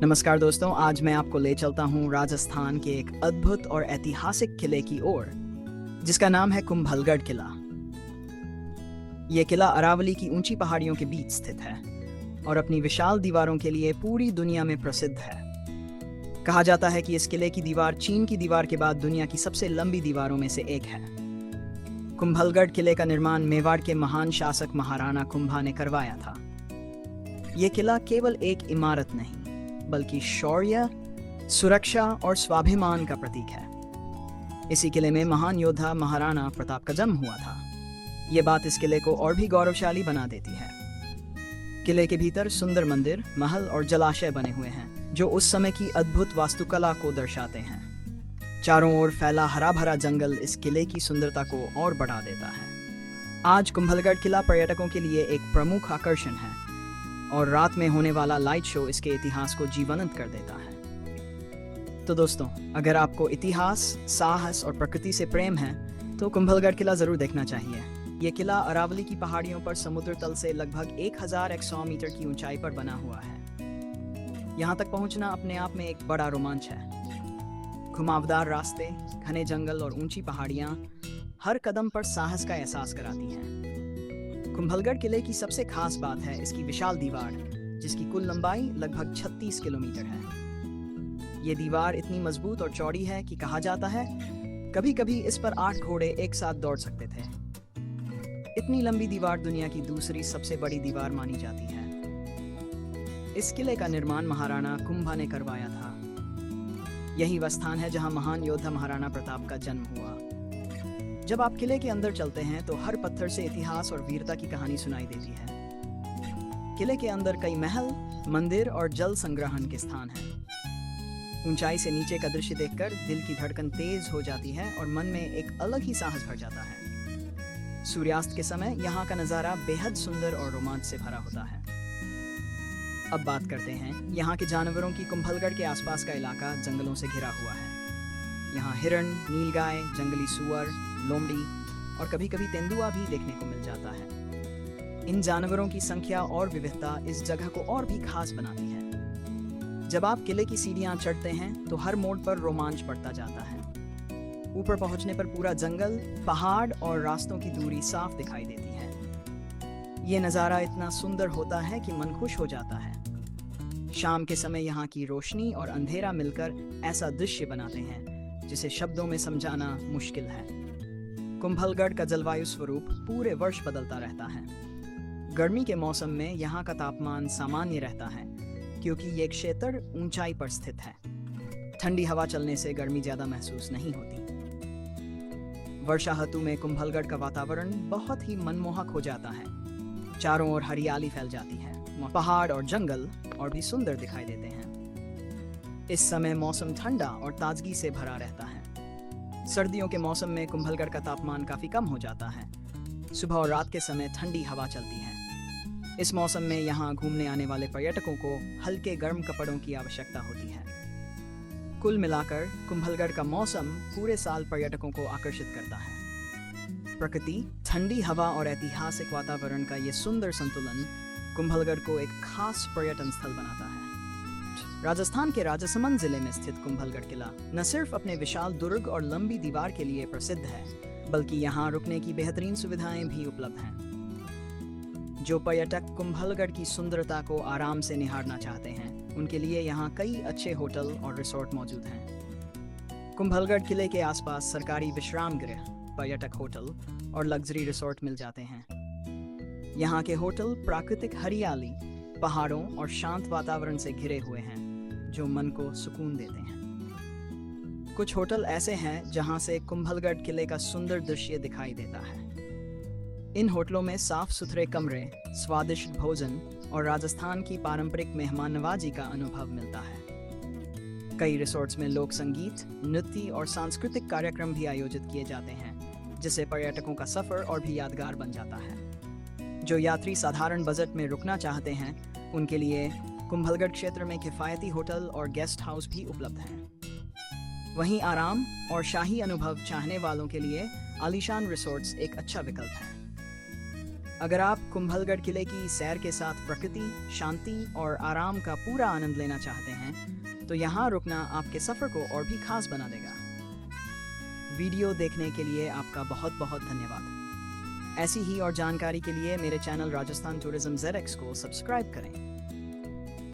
नमस्कार दोस्तों, आज मैं आपको ले चलता हूँ राजस्थान के एक अद्भुत और ऐतिहासिक किले की ओर, जिसका नाम है कुंभलगढ़ किला। ये किला अरावली की ऊंची पहाड़ियों के बीच स्थित है और अपनी विशाल दीवारों के लिए पूरी दुनिया में प्रसिद्ध है। कहा जाता है कि इस किले की दीवार चीन की दीवार के बाद दुनिया की सबसे लंबी दीवारों में से एक है। कुंभलगढ़ किले का निर्माण मेवाड़ के महान शासक महाराणा कुंभा ने करवाया था। ये किला केवल एक इमारत नहीं, बल्कि शौर्य, सुरक्षा और स्वाभिमान का प्रतीक है। इसी किले में महान योद्धा महाराणा प्रताप का जन्म हुआ था। ये बात इस किले को और भी गौरवशाली बना देती है। किले के भीतर सुंदर मंदिर, महल और जलाशय बने हुए हैं, जो उस समय की अद्भुत वास्तुकला को दर्शाते हैं। चारों ओर फैला हरा भरा जंगल इस किले की सुंदरता को और बढ़ा देता है। आज कुंभलगढ़ किला पर्यटकों के लिए एक प्रमुख आकर्षण है और रात में होने वाला लाइट शो इसके इतिहास को जीवंत कर देता है। तो दोस्तों, अगर आपको इतिहास, साहस और प्रकृति से प्रेम है तो कुंभलगढ़ किला जरूर देखना चाहिए। ये किला अरावली की पहाड़ियों पर समुद्र तल से लगभग 1100 मीटर की ऊंचाई पर बना हुआ है। यहाँ तक पहुंचना अपने आप में एक बड़ा रोमांच है। घुमावदार रास्ते, घने जंगल और ऊंची पहाड़ियां हर कदम पर साहस का एहसास कराती हैं। कुंभलगढ़ किले की सबसे खास बात है इसकी विशाल दीवार, जिसकी कुल लंबाई लगभग 36 किलोमीटर है। ये दीवार इतनी मजबूत और चौड़ी है कि कहा जाता है कभी-कभी इस पर 8 घोड़े एक साथ दौड़ सकते थे। इतनी लंबी दीवार दुनिया की दूसरी सबसे बड़ी दीवार मानी जाती है। इस किले का निर्माण महाराणा कुंभा ने करवाया था। यही वह स्थान है जहां महान योद्धा महाराणा प्रताप का जन्म हुआ। जब आप किले के अंदर चलते हैं तो हर पत्थर से इतिहास और वीरता की कहानी सुनाई देती है। किले के अंदर कई महल, मंदिर और जल संग्रहण के स्थान हैं। ऊंचाई से नीचे का दृश्य देखकर दिल की धड़कन तेज हो जाती है और मन में एक अलग ही साहस भर जाता है। सूर्यास्त के समय यहाँ का नज़ारा बेहद सुंदर और रोमांच से भरा होता है। अब बात करते हैं यहाँ के जानवरों की। कुंभलगढ़ के आसपास का इलाका जंगलों से घिरा हुआ है। यहाँ हिरण, नीलगाय, जंगली सुअर, लोमड़ी और कभी-कभी तेंदुआ भी देखने को मिल जाता है। इन जानवरों की संख्या और विविधता इस जगह को और भी खास बनाती है। जब आप किले की सीढ़ियां चढ़ते हैं तो हर मोड़ पर रोमांच बढ़ता जाता है। ऊपर पहुंचने पर पूरा जंगल, पहाड़ और रास्तों की दूरी साफ दिखाई देती है। ये नज़ारा इतना सुंदर होता है कि मन खुश हो जाता है। शाम के समय यहाँ की रोशनी और अंधेरा मिलकर ऐसा दृश्य बनाते हैं जिसे शब्दों में समझाना मुश्किल है। कुंभलगढ़ का जलवायु स्वरूप पूरे वर्ष बदलता रहता है। गर्मी के मौसम में यहाँ का तापमान सामान्य रहता है, क्योंकि ये क्षेत्र ऊंचाई पर स्थित है। ठंडी हवा चलने से गर्मी ज्यादा महसूस नहीं होती। वर्षा ऋतु में कुंभलगढ़ का वातावरण बहुत ही मनमोहक हो जाता है। चारों ओर हरियाली फैल जाती है। पहाड़ और जंगल और भी सुंदर दिखाई देते हैं। इस समय मौसम ठंडा और ताजगी से भरा रहता है। सर्दियों के मौसम में कुंभलगढ़ का तापमान काफी कम हो जाता है। सुबह और रात के समय ठंडी हवा चलती है। इस मौसम में यहाँ घूमने आने वाले पर्यटकों को हल्के गर्म कपड़ों की आवश्यकता होती है। कुल मिलाकर कुंभलगढ़ का मौसम पूरे साल पर्यटकों को आकर्षित करता है। प्रकृति, ठंडी हवा और ऐतिहासिक वातावरण का ये सुंदर संतुलन कुंभलगढ़ को एक खास पर्यटन स्थल बनाता है। राजस्थान के राजसमंद जिले में स्थित कुंभलगढ़ किला न सिर्फ अपने विशाल दुर्ग और लंबी दीवार के लिए प्रसिद्ध है, बल्कि यहाँ रुकने की बेहतरीन सुविधाएं भी उपलब्ध हैं। जो पर्यटक कुंभलगढ़ की सुंदरता को आराम से निहारना चाहते हैं, उनके लिए यहाँ कई अच्छे होटल और रिसोर्ट मौजूद हैं। कुंभलगढ़ किले के आसपास सरकारी विश्राम गृह, पर्यटक होटल और लग्जरी रिसोर्ट मिल जाते हैं। यहाँ के होटल प्राकृतिक हरियाली, पहाड़ों और शांत वातावरण से घिरे हुए हैं, जो मन को सुकून देते हैं। कुछ होटल ऐसे हैं जहां से कुंभलगढ़ किले का सुंदर दृश्य दिखाई देता है। इन होटलों में साफ सुथरे कमरे, स्वादिष्ट भोजन और राजस्थान की पारंपरिक मेहमान नवाजी का अनुभव मिलता है। कई रिसोर्ट्स में लोक संगीत, नृत्य और सांस्कृतिक कार्यक्रम भी आयोजित किए जाते हैं, जिससे पर्यटकों का सफर और भी यादगार बन जाता है। जो यात्री साधारण बजट में रुकना चाहते हैं, उनके लिए कुंभलगढ़ क्षेत्र में किफ़ायती होटल और गेस्ट हाउस भी उपलब्ध हैं। वहीं आराम और शाही अनुभव चाहने वालों के लिए आलीशान रिसोर्ट्स एक अच्छा विकल्प है। अगर आप कुंभलगढ़ किले की सैर के साथ प्रकृति, शांति और आराम का पूरा आनंद लेना चाहते हैं, तो यहाँ रुकना आपके सफर को और भी खास बना देगा। वीडियो देखने के लिए आपका बहुत बहुत धन्यवाद। ऐसी ही और जानकारी के लिए मेरे चैनल राजस्थान टूरिज्म ZX को सब्सक्राइब करें।